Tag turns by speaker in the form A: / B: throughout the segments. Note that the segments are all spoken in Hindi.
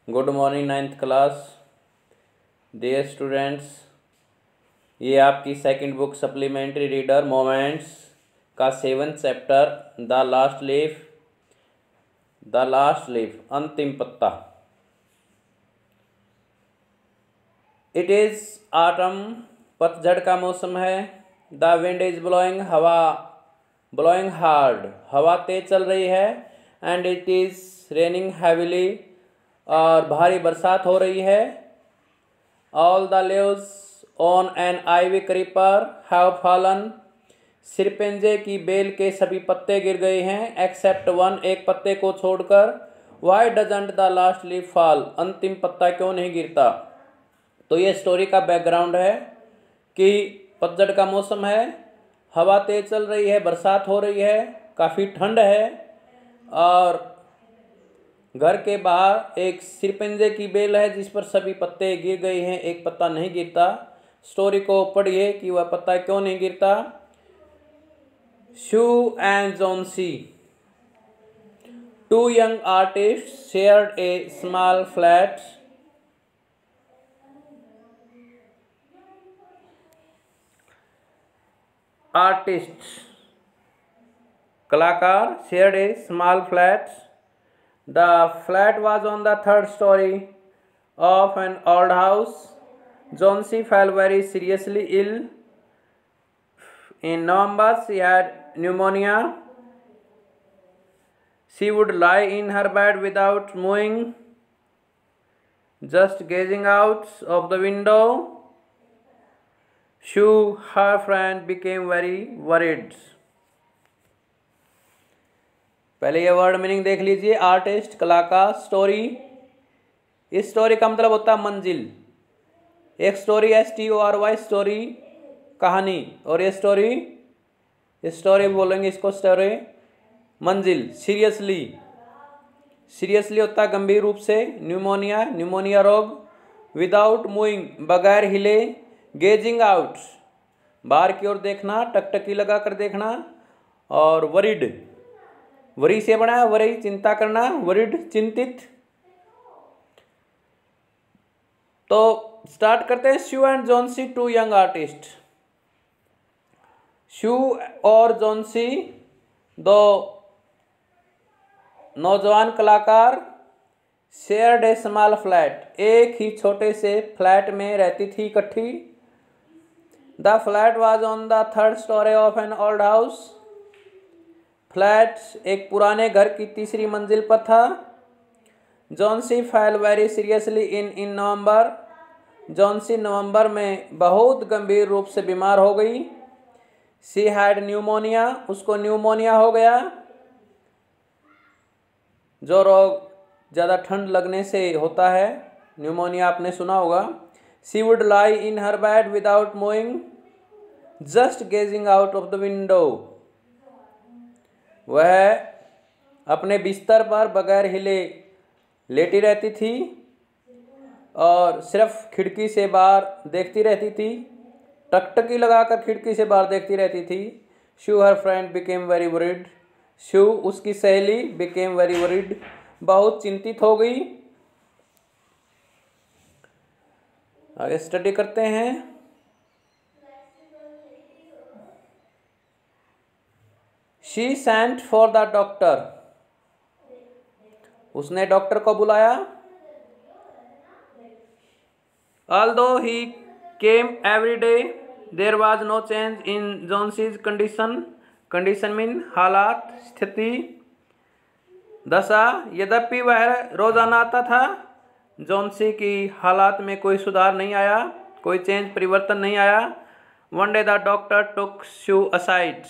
A: Good morning ninth class dear students. ये आपकी second book supplementary reader moments का 7th chapter the last leaf अंतिम पत्ता। इट इज़ ऑटम, पतझड़ का मौसम है। The wind is blowing, blowing hard, हवा तेज चल रही है। And it is raining heavily, और भारी बरसात हो रही है। All the leaves on an ivy creeper have fallen, सिरपेंजे की बेल के सभी पत्ते गिर गए हैं एक्सेप्ट वन, एक पत्ते को छोड़कर। Why doesn't the last leaf fall, अंतिम पत्ता क्यों नहीं गिरता। तो ये स्टोरी का बैकग्राउंड है कि पतझड़ का मौसम है, हवा तेज चल रही है, बरसात हो रही है, काफ़ी ठंड है, और घर के बाहर एक सिरपंजे की बेल है जिस पर सभी पत्ते गिर गए हैं, एक पत्ता नहीं गिरता। स्टोरी को पढ़िए कि वह पत्ता क्यों नहीं गिरता। Sue and Johnsy, two young artist, shared a small flat. Artist कलाकार, shared a small flat. The flat was on the 3rd story of an old house. Johnsy fell very seriously ill. In November, she had pneumonia. She would lie in her bed without moving, just gazing out of the window. Shoo, her friend, became very worried. पहले ये वर्ड मीनिंग देख लीजिए। आर्टिस्ट कलाकार, स्टोरी, इस स्टोरी का मतलब होता है मंजिल। एक स्टोरी STORY, स्टोरी कहानी, और ये स्टोरी बोलेंगे इसको स्टोरी मंजिल। सीरियसली, सीरियसली होता है गंभीर रूप से। न्यूमोनिया रोग। विदाउट मूविंग, बगैर हिले। गेजिंग आउट, बाहर की ओर देखना, टकटकी लगा कर देखना। और वरिड, वरी से बना, वरी चिंता करना, वरिड चिंतित। तो स्टार्ट करते हैं। शू and Johnsy, two young artist. शू और जोन्सी दो नौजवान कलाकार, शेयर्ड ए स्मॉल फ्लैट, एक ही छोटे से फ्लैट में रहती थी इकट्ठी। The flat was on the 3rd story of an old house, flat एक पुराने घर की 3री मंजिल पर था। Johnsy fell very seriously in November, Johnsy नवंबर में बहुत गंभीर रूप से बीमार हो गई। सी हैड न्यूमोनिया, उसको न्यूमोनिया हो गया, जो रोग ज़्यादा ठंड लगने से होता है, न्यूमोनिया आपने सुना होगा। सी would lie in her bed without moving, just gazing out of the window, वह अपने बिस्तर पर बगैर हिले लेटी रहती थी और सिर्फ खिड़की से बाहर देखती रहती थी, टकटकी लगाकर खिड़की से बाहर देखती रहती थी। Sue her friend became very worried, Sue उसकी सहेली, बिकेम वेरी वरीड, बहुत चिंतित हो गई। आगे स्टडी करते हैं। She sent for the doctor, उसने डॉक्टर को बुलाया। Although he came every day, there was no change in Jonesy's condition. Condition mean हालात, स्थिति, दशा। यद्यपि वह रोजाना आता था, जोन्सी की हालात में कोई सुधार नहीं आया, कोई चेंज, परिवर्तन नहीं आया। One day the doctor took Shoo aside,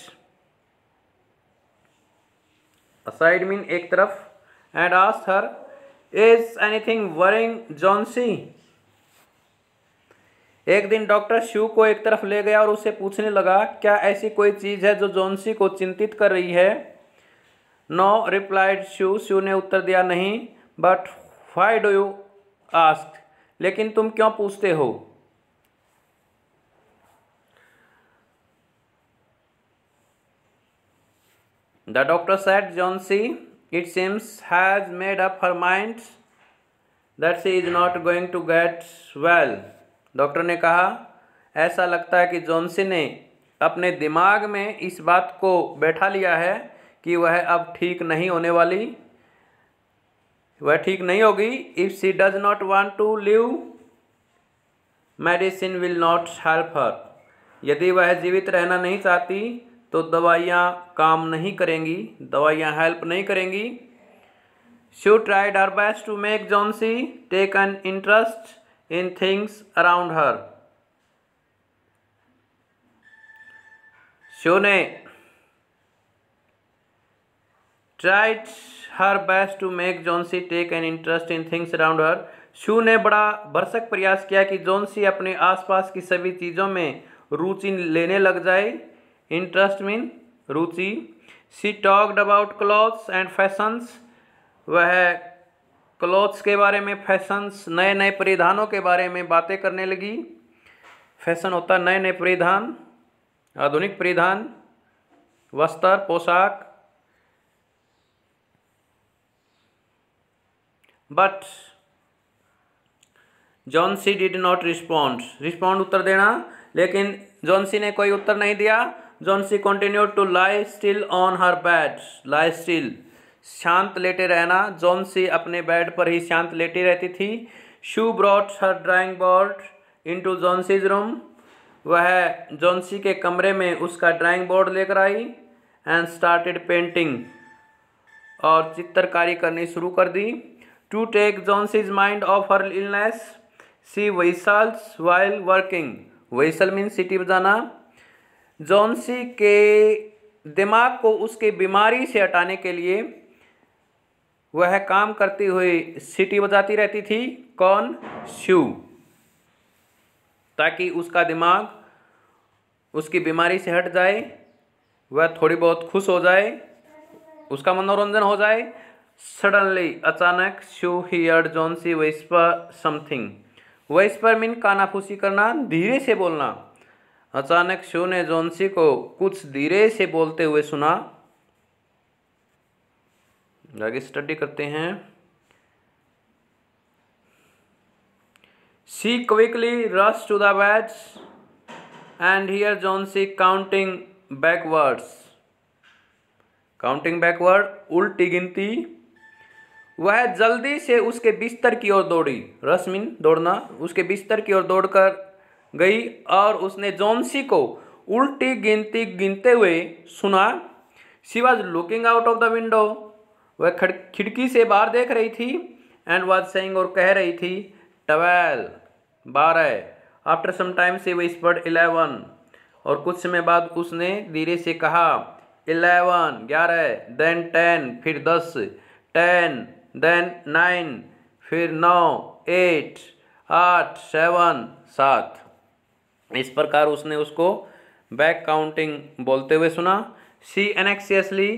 A: aside mean एक तरफ, and asked her, is anything worrying Johnsy? एक दिन डॉक्टर शू को एक तरफ ले गया और उससे पूछने लगा, क्या ऐसी कोई चीज़ है जो जोन्सी को चिंतित कर रही है। नो रिप्लाइड शू, शू ने उत्तर दिया नहीं। But why do you ask, लेकिन तुम क्यों पूछते हो। The doctor said, Johnsy, it seems, has made up her mind that she is not going to get well. Doctor ने कहा ऐसा लगता है कि जॉन्सी ने अपने दिमाग में इस बात को बैठा लिया है कि वह अब ठीक नहीं होने वाली, वह ठीक नहीं होगी। If she does not want to live medicine will not help her. यदि वह जीवित रहना नहीं चाहती तो दवाइयाँ काम नहीं करेंगी, दवाइयाँ हेल्प नहीं करेंगी। She tried her best to make Johnsy take an interest in things around her. Sue ने tried her best to make Johnsy take an interest in things around her. Sue ने बड़ा भरसक प्रयास किया कि जॉन्सी अपने आसपास की सभी चीज़ों में रुचि लेने लग जाए। Interest mean Ruchi. She talked about clothes and fashions. वह क्लॉथ्स के बारे में, फैशंस नए नए परिधानों के बारे में बातें करने लगी। फैशन होता है नए नए परिधान, आधुनिक परिधान, वस्त्र, पोशाक। But Johnsy did not respond उत्तर देना, लेकिन जॉन्सी ने कोई उत्तर नहीं दिया। Johnsy continued to lie still on her bed. Lie still, शांत लेटे रहना। जॉन्सी अपने बेड पर ही शांत लेटी रहती थी। Sue brought her drawing board into Johnsy's room. वह जॉन्सी के कमरे में उसका ड्राइंग बोर्ड लेकर आई। एंड स्टार्टेड पेंटिंग, और चित्रकारी करनी शुरू कर दी। To take Johnsy's mind of her illness she whistles while working. Whistle mean सीटी बजाना। जॉन्सी के दिमाग को उसके बीमारी से हटाने के लिए वह काम करती हुई सीटी बजाती रहती थी। कौन? शू। ताकि उसका दिमाग उसकी बीमारी से हट जाए, वह थोड़ी बहुत खुश हो जाए, उसका मनोरंजन हो जाए। सडनली, अचानक, Sue heard Johnsy whisper something. Whisper mean कानाफूसी करना, धीरे से बोलना। अचानक शू ने जॉन्सी को कुछ धीरे से बोलते हुए सुना। आगे स्टडी करते हैं। She quickly rushed to the bed and heard Johnsy counting backwards. Counting backward, उल्टी गिनती। वह जल्दी से उसके बिस्तर की ओर दौड़ी। रश मीन दौड़ना। उसके बिस्तर की ओर दौड़कर गई और उसने जॉन्सी को उल्टी गिनती गिनते हुए सुना। She was looking out of the window. वह खिड़की से बाहर देख रही थी। And was saying, और कह रही थी, 12, 12। आफ्टर सम टाइम से व्हिस्पर्ड 11, और कुछ समय बाद उसने धीरे से कहा 11, 11, देन 10, फिर 10, 10, देन 9, फिर 9, 8, 8, 7, 7। इस प्रकार उसने उसको बैक काउंटिंग बोलते हुए सुना। She anxiously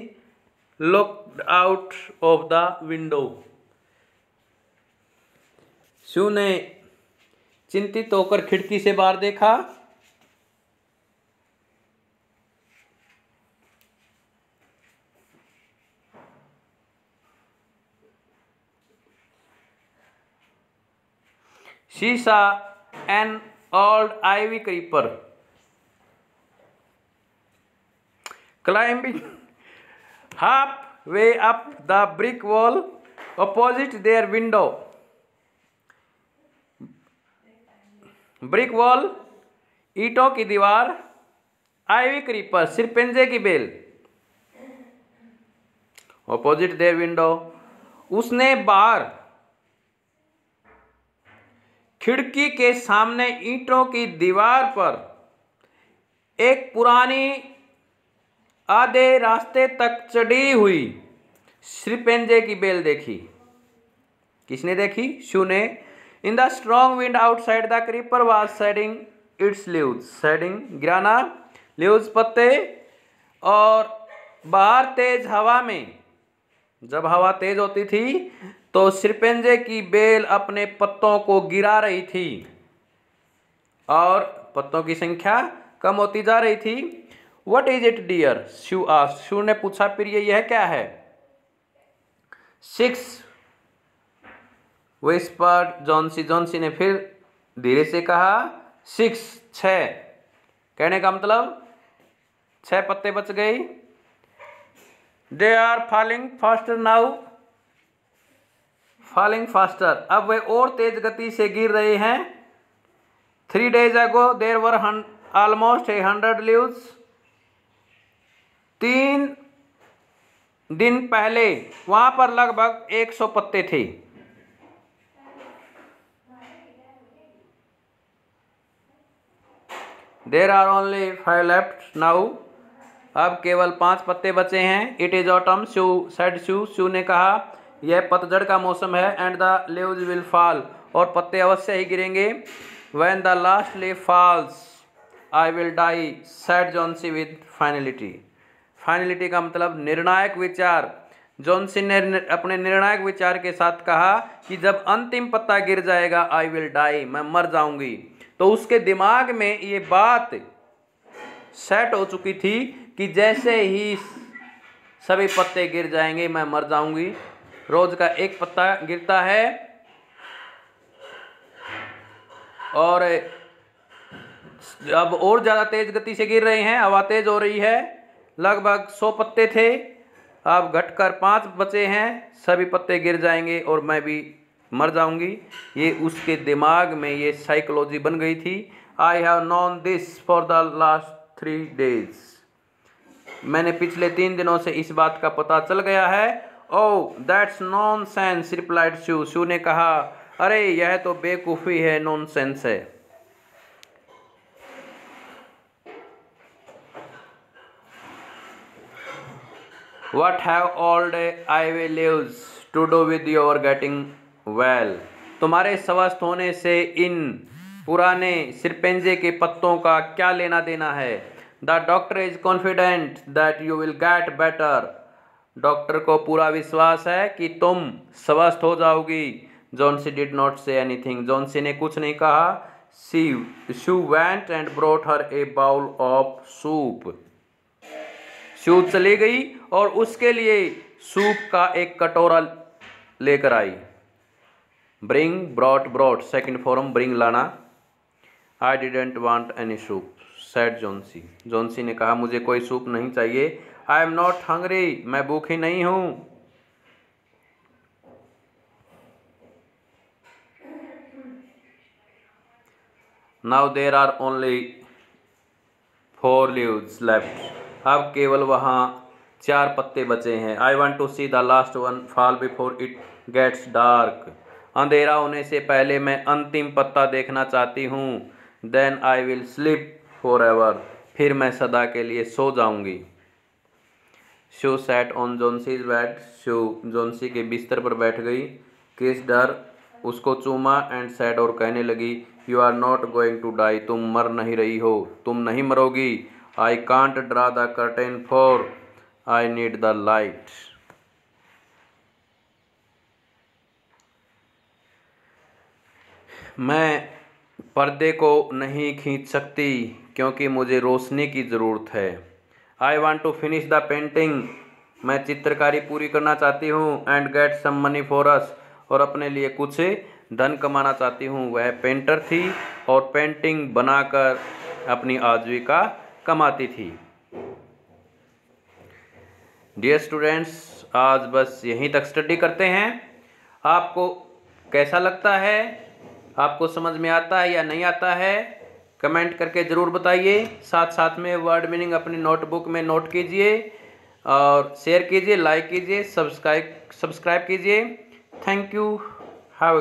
A: looked out of the window. Sue ने चिंतित होकर खिड़की से बाहर देखा। She saw an old ivy creeper climbing halfway up the brick wall opposite their window. Brick wall, ईंटों की दीवार। आइवी क्रीपर, सिरपिंजे की बेल। ऑपोजिट देयर विंडो, उसने बाहर खिड़की के सामने ईंटों की दीवार पर एक पुरानी आधे रास्ते तक चढ़ी हुई सिरपिंजे की बेल देखी। किसने देखी? शू ने। In the strong wind outside, the creeper was shedding its leaves. Shedding, गिराना, leaves पत्ते। और बाहर तेज हवा में, जब हवा तेज होती थी तो सिरपिंजे की बेल अपने पत्तों को गिरा रही थी और पत्तों की संख्या कम होती जा रही थी। What is it, dear? Shoe asked. शू ने पूछा, फिर यह क्या है? 6 विस्पर्ड जॉन्सी। जॉन्सी ने फिर धीरे से कहा 6 6। कहने का मतलब 6 पत्ते बच गई। They are falling faster now, falling faster, अब वे और तेज गति से गिर रहे हैं। 3 days ago there were almost 100 leaves, 3 दिन पहले वहां पर लगभग 100 पत्ते थे। There are only 5 left now, अब केवल 5 पत्ते बचे हैं। It is autumn, said Sue। Sue ने कहा यह पतझड़ का मौसम है। And the leaves will fall, और पत्ते अवश्य ही गिरेंगे। When the last leaf falls, I will die, said Johnsy with finality। Finality का मतलब निर्णायक विचार। जॉन्सी ने अपने निर्णायक विचार के साथ कहा कि जब अंतिम पत्ता गिर जाएगा, आई विल डाई, मैं मर जाऊंगी। तो उसके दिमाग में ये बात सेट हो चुकी थी कि जैसे ही सभी पत्ते गिर जाएंगे मैं मर जाऊंगी। रोज का एक पत्ता गिरता है और अब और ज़्यादा तेज गति से गिर रहे हैं, हवा तेज हो रही है। लगभग 100 पत्ते थे, अब घटकर 5 बचे हैं। सभी पत्ते गिर जाएंगे और मैं भी मर जाऊंगी। ये उसके दिमाग में ये साइकोलॉजी बन गई थी। I have known this for the last 3 days, मैंने पिछले 3 दिनों से इस बात का पता चल गया है। ओह दैट्स नॉनसेंस, रिप्लाइड शू। शू ने कहा अरे यह तो बेवकूफ़ी है, नॉनसेंस है। What have old ivy leaves to do with your getting well? तुम्हारे स्वस्थ होने से इन पुराने सिरपेंजे के पत्तों का क्या लेना देना है? The doctor is confident that you will get better, doctor को पूरा विश्वास है कि तुम स्वस्थ हो जाओगी। Johnsy did not say anything, Johnsy ने कुछ नहीं कहा। Sue went and brought her a bowl of soup, Sue चली गई और उसके लिए सूप का एक कटोरा लेकर आई। Bring brought brought, second form bring लाना। I didn't want any soup, said Johnsy. Johnsy ने कहा मुझे कोई सूप नहीं चाहिए। आई एम नॉट हंग्री, मैं भूखी नहीं हूं। Now there are only 4 leaves left, अब केवल वहाँ 4 पत्ते बचे हैं। I want to see the last one fall before it gets dark, अंधेरा होने से पहले मैं अंतिम पत्ता देखना चाहती हूँ। Then I will sleep for ever, फिर मैं सदा के लिए सो जाऊंगी। Sue sat on Johnsy's bed, Sue Johnsy के बिस्तर पर बैठ गई। किस्ड हर, उसको चूमा। एंड सैड, और कहने लगी you are not going to die, तुम मर नहीं रही हो, तुम नहीं मरोगी। I can't draw the curtain for I need the light, मैं पर्दे को नहीं खींच सकती क्योंकि मुझे रोशनी की ज़रूरत है। I want to finish the painting, मैं चित्रकारी पूरी करना चाहती हूँ। And get some money for us, और अपने लिए कुछ धन कमाना चाहती हूँ। वह पेंटर थी और पेंटिंग बनाकर अपनी आजीविका कमाती थी। डियर स्टूडेंट्स, आज बस यहीं तक स्टडी करते हैं। आपको कैसा लगता है, आपको समझ में आता है या नहीं आता है, कमेंट करके ज़रूर बताइए। साथ साथ में वर्ड मीनिंग अपनी नोटबुक में नोट कीजिए और शेयर कीजिए, लाइक कीजिए, सब्सक्राइब कीजिए। Thank you. हैव